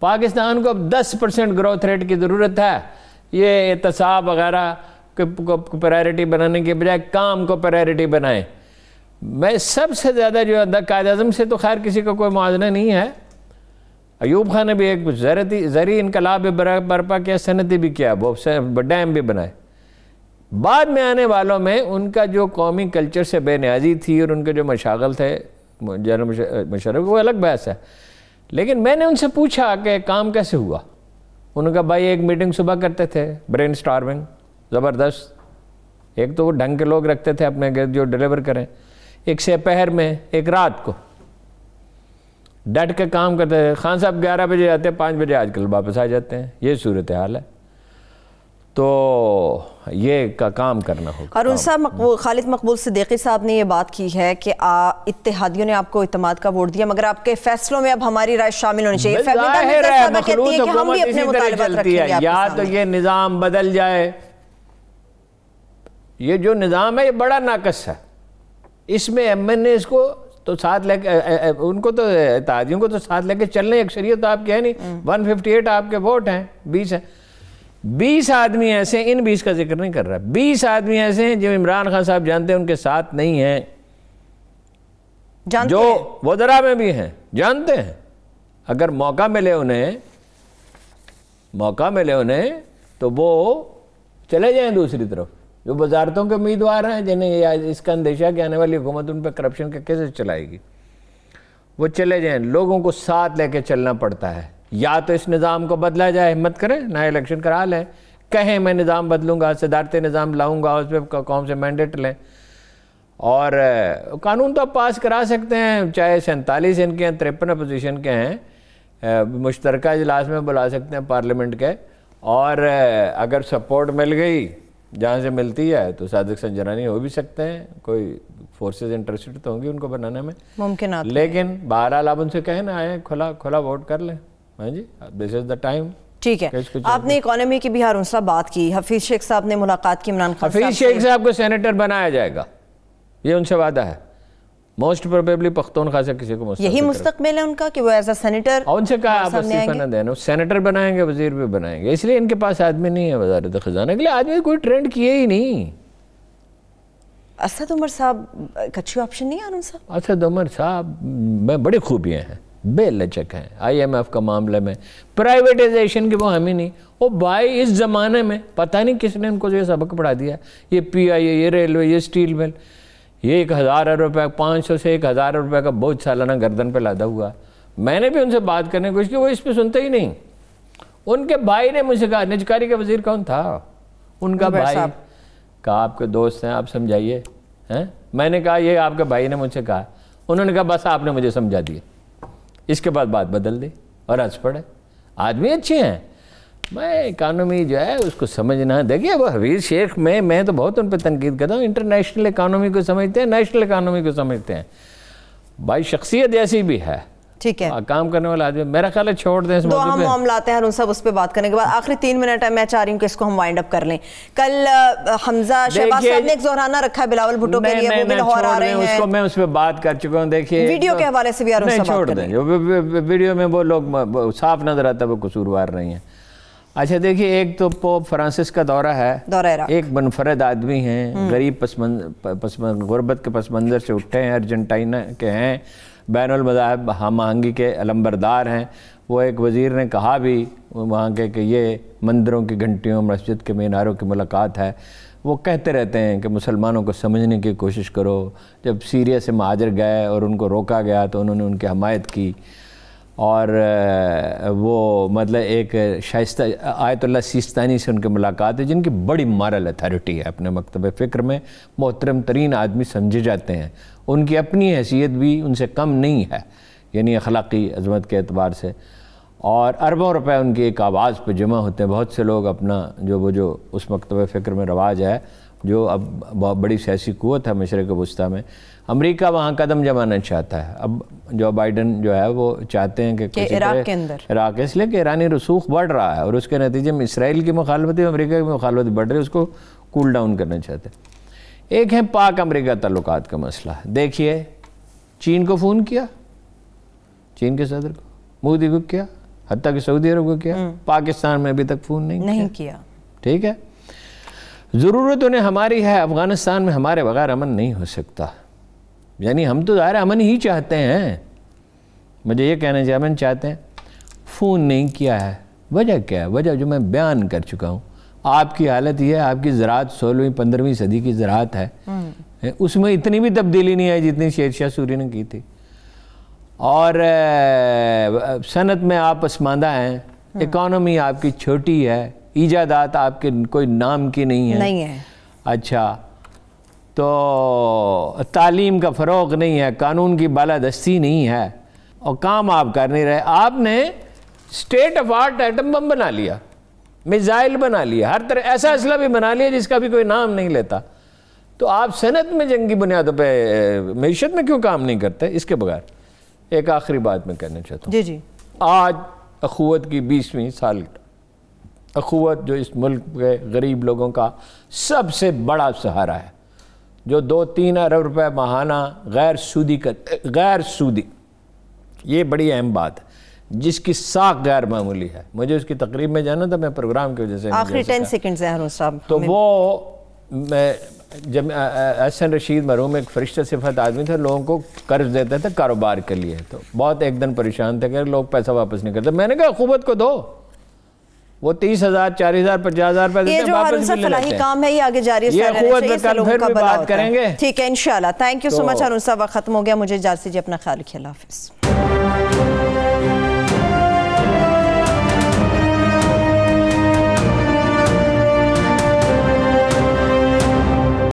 پاکستان کو اب 10% گروتھ ریٹ کی ضرورت ہے. یہ احتساب وغیرہ کو پرائرٹی بنانے کے بجائے کام کو پرائرٹی بنائیں. میں سب سے زیادہ جو قائد اعظم سے تو خیر کسی کا کوئی موازنہ نہیں ہے. ایوب خان نے بھی ایک زرعی انقلاب برپا کیا، صنعتی بھی کیا، وہ ڈیم بھی بنائے. بعد میں آنے والوں میں ان کا جو قومی کلچر سے بے نیازی تھی اور ان کے جو مشاغل تھے جنرل مشرف، وہ الگ بحث ہے. لیکن میں نے ان سے پوچھا کہ کام کیسے ہوا. انہوں نے کہا بھائی ایک میٹنگ صبح کرتے تھے، برین سٹارمنگ زبردست. ایک تو وہ ڈھنگ کے لوگ رکھتے تھے اپنے گھر جو ڈیلیور کریں، ایک سے پہر میں، ایک رات کو ڈٹ کے کام کرتے تھے. خان صاحب 11 بجے آتے ہیں، 5 بجے آج کل واپس آ جاتے ہیں. یہ صورتحال ہے. تو یہ کا کام کرنا ہوگا. اور ان صاحب خالد مقبول صدیقی صاحب نے یہ بات کی ہے کہ اتحادیوں نے آپ کو اعتماد کا ووٹ دیا، مگر آپ کے فیصلوں میں اب ہماری رائے شامل ہونی چاہیے. مخلوط حکومت اسی طرح چلتی ہے. یا تو یہ نظام بدل جائے. یہ جو نظام ہے یہ بڑا ناقص ہے. اس میں ایم این ایز کو تو ساتھ لے کے ان کو تو اتحادیوں کو تو ساتھ لے کے چلنے، اکثریت تو آپ کی ہے نہیں، 158 آپ کے ووٹ ہیں، 20 ہیں، 20 آدمی ایسے ہیں، ان 20 کا ذکر نہیں کر رہا، 20 آدمی ایسے ہیں جو عمران خان صاحب جانتے ہیں ان کے ساتھ نہیں ہیں، جو وزراء میں بھی ہیں، جانتے ہیں، اگر موقع ملے انہیں تو وہ چلے جائیں دوسری طرف، جو وزارتوں کے امیدوار ہیں جنہیں اس کا اندیشہ کہ آنے والی حکومت ان پہ کرپشن کے کیسے چلائے گی، وہ چلے جائیں، لوگوں کو ساتھ لے کے چلنا پڑتا ہے، یا تو اس نظام کو بدلا جائے، ہمت کریں، نئے الیکشن کرا لیں، کہیں میں نظام بدلوں گا، صدارتی نظام لاؤں گا، اس پہ قوم سے مینڈیٹ لیں، اور قانون تو آپ پاس کرا سکتے ہیں، چاہے 47 ان کے ہیں، 53 اپوزیشن کے ہیں، مشترکہ اجلاس میں بلا سکتے ہیں پارلیمنٹ کے، اور اگر سپورٹ مل گئی جہاں سے ملتی ہے تو صادق سنجرانی ہو بھی سکتے ہیں، کوئی فورسز انٹرسٹڈ تو ہوں گی ان کو بنانے میں ممکنات، لیکن بہرحال آپ ان سے کہیں نا آئیں کھلا ووٹ کر لیں، ہاں جی، دس از دا ٹائم۔ ٹھیک ہے، آپ نے اکانومی کی بھی ہارون صاحب بات کی، حفیظ شیخ صاحب نے ملاقات کی عمران خان صاحب سے، حفیظ شیخ صاحب کو سینیٹر بنایا جائے گا، یہ ان سے وعدہ ہے، موسٹ پروبیبلی پختونخوا سے کسی کو مستقبل، یہی مستقبل ہے ان کا کہ وہ ایز اے سینیٹر، اور ان سے کہا آپ استعفیٰ نہ دینا، سینیٹر بنائیں گے، وزیر بھی بنائیں گے، اس لیے ان کے پاس آدمی نہیں ہے وزارت خزانہ کے لیے، آدمی کوئی ٹرینڈ کیے ہی نہیں۔ اسد عمر صاحب اچھی آپشن نہیں ہے ہارون صاحب؟ اسد عمر صاحب میں بڑی خوبیاں ہیں، بے لچک ہیں، IMF کا معاملے میں، پرائیویٹائزیشن کی وہ ہم ہی نہیں، وہ بھائی اس زمانے میں پتہ نہیں کس نے ان کو یہ سبق پڑھا دیا، یہ PIA، یہ ریلوے، یہ اسٹیل مل، یہ 1000 ارب روپے، 500 سے 1000 روپے کا بہت سالانہ گردن پہ لادا ہوا۔ میں نے بھی ان سے بات کرنے کی کوشش کی، وہ اس پہ سنتے ہی نہیں۔ ان کے بھائی نے مجھ سے کہا، نجکاری کا وزیر کون تھا؟ ان کا بھائی کہا آپ کے دوست ہیں، آپ سمجھائیے۔ میں نے کہا یہ آپ کے بھائی نے مجھ سے کہا، انہوں نے کہا بس آپ نے مجھے سمجھا دیا، اس کے بعد بات بدل دی اور ہنس پڑے۔ آدمی اچھے ہیں، میں اکانومی جو ہے اس کو سمجھنا، دیکھیے وہ حفیظ شیخ میں تو بہت ان پہ تنقید کرتا ہوں، انٹرنیشنل اکانومی کو سمجھتے ہیں، نیشنل اکانومی کو سمجھتے ہیں، بھائی شخصیت ایسی بھی ہے، ٹھیک ہے، کام کرنے والا آدمی، میرا خیال ہے چھوڑ دیں اس موقع پہ۔ دو معاملات ہیں ہارون صاحب، اس پہ بات کرنے کے بعد آخری 3 منٹ ہے، میں چاہ رہی ہوں کہ اس کو ہم وائنڈ اپ کر لیں۔ کل حمزہ شہباز صاحب نے ایک زہرانہ رکھا ہے بلاول بھٹو کے لیے، وہ بھی لاہور آ رہے ہیں، میں اس پہ بات کر چکا ہوں، دیکھیے ویڈیو کے حوالے سے بھی ہارون صاحب چھوڑ دیں، ویڈیو میں وہ لوگ صاف نظر آتا ہے وہ قصوروار نہیں ہیں۔ اچھا دیکھیے، ایک تو پوپ فرانسس کا دورہ ہے، ایک منفرد آدمی ہیں، غریب غربت کے پس منظر سے اٹھے ہیں، ارجنٹائنا کے ہیں، بین المذاہب ہم آہنگی کے علمبردار ہیں۔ وہ ایک وزیر نے کہا بھی وہاں کے کہ یہ مندروں کی گھنٹیوں، مسجد کے میناروں کی ملاقات ہے۔ وہ کہتے رہتے ہیں کہ مسلمانوں کو سمجھنے کی کوشش کرو، جب سیریا سے مہاجر گئے اور ان کو روکا گیا تو انہوں نے ان کی حمایت کی، اور وہ مطلب ایک شائستہ آیت اللہ سیستانی سے ان کی ملاقات ہے، جن کی بڑی مارل اتھارٹی ہے اپنے مکتب فکر میں، محترم ترین آدمی سمجھے جاتے ہیں، ان کی اپنی حیثیت بھی ان سے کم نہیں ہے، یعنی اخلاقی عظمت کے اعتبار سے، اور اربوں روپے ان کی ایک آواز پہ جمع ہوتے ہیں۔ بہت سے لوگ اپنا جو اس مکتب فکر میں رواج ہے، جو اب بہت بڑی سیاسی قوت ہے مشرق وسطیٰ میں، امریکہ وہاں قدم جمانا چاہتا ہے۔ اب جو بائیڈن جو ہے وہ چاہتے ہیں کہ عراق کے اندر، عراق اس لیے کہ ایرانی رسوخ بڑھ رہا ہے، اور اس کے نتیجے میں اسرائیل کی مخالفت، امریکہ کی مخالفت بڑھ رہی ہے، اس کو کول ڈاؤن کرنا چاہتے ہیں۔ ایک ہے پاک امریکہ تعلقات کا مسئلہ۔ دیکھیے، چین کو فون کیا، چین کے صدر کو، مودی کو کیا، حتیٰ کہ سعودی عرب کو کیا، پاکستان میں ابھی تک فون نہیں کیا۔ ٹھیک ہے، ضرورت انہیں ہماری ہے، افغانستان میں ہمارے بغیر امن نہیں ہو سکتا، یعنی ہم تو ظاہر امن ہی چاہتے ہیں، مجھے یہ کہنا چاہیے امن چاہتے ہیں، فون نہیں کیا ہے۔ وجہ کیا ہے؟ وجہ جو میں بیان کر چکا ہوں، آپ کی حالت یہ ہے، آپ کی زراعت 16ویں 15ویں صدی کی زراعت ہے، اس میں اتنی بھی تبدیلی نہیں آئی جتنی شیر شاہ سوری نے کی تھی، اور صنعت میں آپ پسماندہ ہیں، اکانومی آپ کی چھوٹی ہے، ایجادات آپ کے کوئی نام کی نہیں ہے۔ اچھا، تو تعلیم کا فروغ نہیں ہے، قانون کی بالادستی نہیں ہے، اور کام آپ کر نہیں رہے۔ آپ نے state of art atom bomb بنا لیا، میزائل بنا لیا، ہر طرح ایسا اسلحہ بھی بنا لیا جس کا بھی کوئی نام نہیں لیتا، تو آپ صنعت میں جنگی بنیادوں پہ معیشت میں کیوں کام نہیں کرتے؟ اس کے بغیر ایک آخری بات میں کہنا چاہتا ہوں، جی آج اخوت کی 20ویں سال، اخوت جو اس ملک کے غریب لوگوں کا سب سے بڑا سہارا ہے، جو 2-3 ارب روپے ماہانہ غیر سودی، یہ بڑی اہم بات ہے جس کی ساکھ غیر معمولی ہے. مجھے اس کی تقریب میں جانا تھا، میں پروگرام کی وجہ سے آخری 10 سیکنڈز ہیں ہارون صاحب. تو وہ جب احسن رشید مرحوم ایک فرشتہ صفت آدمی تھا، لوگوں کو قرض دیتے تھے کاروبار کے لیے، تو بہت ایک دن پریشان تھے کہ لوگ پیسہ واپس نہیں کرتے. میں نے کہا اخوت کو دو، وہ 30,000 40,000 50,000 روپے دیتے ہیں، یہ جو ہارون صاحب فلاحی کام ہے یہ آگے جاری ہے، یہ اخوت پہ کل پھر بھی بات کریں گے. ٹھیک ہے انشاءاللہ. تھینک یو سو مچ ہارون صاحب. وقت ختم ہو گیا، مجھے اجازت دیجیے، اپنا خیال رکھیے. اللہ حافظ.